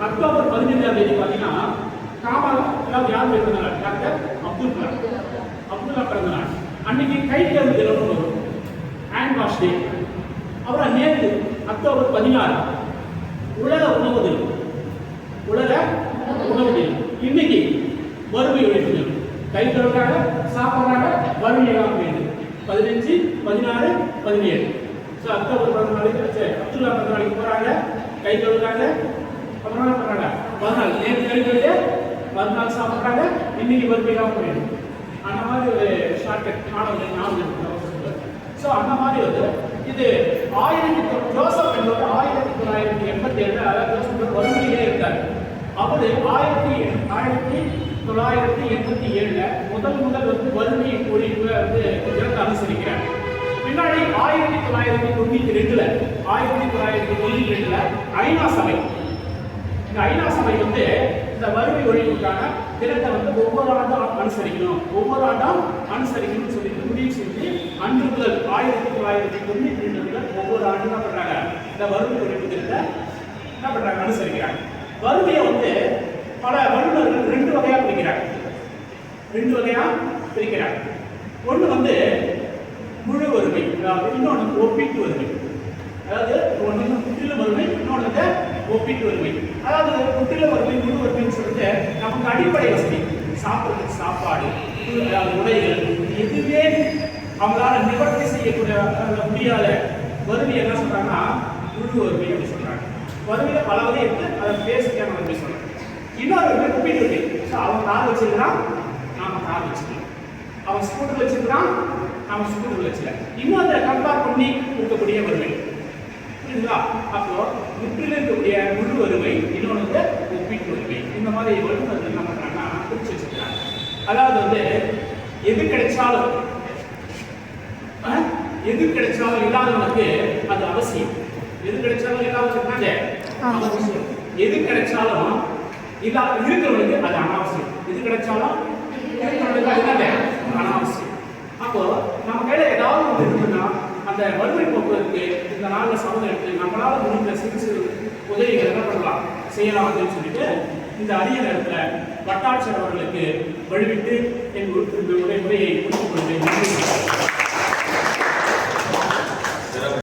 October 15ஆம் தேதி பார்த்தீங்கன்னா காமரா எல்லாம் யார் பிறந்த நாள்? டாக்டர் அப்துல் கலாம். அப்துல்லா பிறந்த நாள். அன்னைக்கு கை கழுவு தினம் வரும், ஹேண்ட் வாஷ் டே. அப்புறம் நேற்று அக்டோபர் 16 உலக உணவு தினம். உலக உணவு தினம். இன்னைக்கு வறுமை ஒழிப்பு தினம். கை கழுவுறாங்க, சாப்பிட்றாங்க, வறுமை எல்லாம் போயிடுது. 15, 16, 17. ஸோ அக்டோபர் 14 அப்துல்லா பிறந்த நாளைக்கு போறாங்க, கை கழுவுறாங்க, அப்புறம் என்ன பண்றாங்க? 14 நேற்று கை கழுவிட்டு 14 சாப்பிட்றாங்க, இன்னைக்கு வறுமை எல்லாம் போயிடுது. அந்த மாதிரி ஒரு ஷார்ட்கட் ஞாபகம். ஸோ அந்த மாதிரி வந்து இது ஜோசப் என்பவர் 1987 அதாவது ஜோசப் வறுமையிலே இருக்காரு. அவர் 1987 முதல் வந்து வறுமை ஒழிப்பு வந்து தினத்தை அனுசரிக்கிறார். பின்னாடி 1992 ஐநா சபை, இந்த ஐநா சபை வந்து இந்த வறுமை ஒழிப்புக்கான தினத்தை வந்து ஒவ்வொரு ஆண்டும் அனுசரிக்கணும்னு சொல்லிட்டு முடிவு செஞ்சு அன்று முதல் 1992 ஒவ்வொரு ஆண்டும் என்ன பண்றாங்க? இந்த வறுமை ஒழிப்பு தினத்தை என்ன பண்றாங்க? அனுசரிக்கிறாங்க. வறுமையை வந்து பல வல்லுநர்கள் ரெண்டு வகையா பிரிக்கிறாங்க. ஒன்று வந்து முழு வறுமை, இன்னொன்று ஒப்பீட்டு வறுமை. அதாவது ஒன்று முற்றிலும் வறுமை, இன்னொன்று வந்து ஒப்பீட்டு வறுமை. அதாவது முற்றிலும் வறுமை, முழு வறுமைன்னு சொல்லிட்டு நமக்கு அடிப்படை வசதி, சாப்பிட்றதுக்கு சாப்பாடு, உடைகள், எதுவுமே அவங்களால நிவர்த்தி செய்யக்கூடிய முடியாத வறுமை என்ன சொல்றாங்கன்னா முழு வறுமை அப்படி சொல்றாங்க. வறுமையில பல வகை இருக்கு, அதை பேசிக்க நம்ம எப்படி சொல்றோம். இன்னொரு ஒப்பீட்டு வறுமை. ஸோ அவன் கார் வச்சிருக்கிறான், நாம கார் வச்சுக்கலாம். அவன் ஸ்கூட்டர் வச்சிருக்கிறான், நாம ஸ்கூட்டர் வச்சுக்கலாம். இன்னும் அதை கம்பேர் பண்ணி இருக்கக்கூடிய வறுமை. புரியுதுங்களா? அப்போ முற்றிலும் இருக்கக்கூடிய முழு வறுமை, இன்னொன்று ஒப்பீட்டு வறுமை. இந்த மாதிரி வல்லுநர்கள் என்ன பண்றாங்கன்னா பிரிச்சு வச்சிருக்காங்க. அதாவது வந்து எது கிடைச்சாலும் இல்லாதவனுக்கு அது அவசியம். எது கிடைச்சாலும் இல்லாதவனுக்கு அவசியம். எது கிடைச்சாலும் இருக்கிறவனுக்கு அது அனாவசியம். எது கிடைச்சாலும் இருக்கிறவனுக்கு அது அனாவசியம். அப்போ நம்ம கையில ஏதாவது ஒன்று இருக்குன்னா அந்த வறுமை போக்குவரத்துக்கு இந்த நாளில் சமுதாயத்துக்கு நம்மளால முடிந்த சிறு உதவிகள் என்ன பண்ணலாம், செய்யலாம் அப்படின்னு சொல்லிட்டு இந்த அரிய நேரத்தில் வட்டாட்சியர் அவர்களுக்கு வழிவிட்டு என் உரையை முடித்துக் கொள்கிறேன்.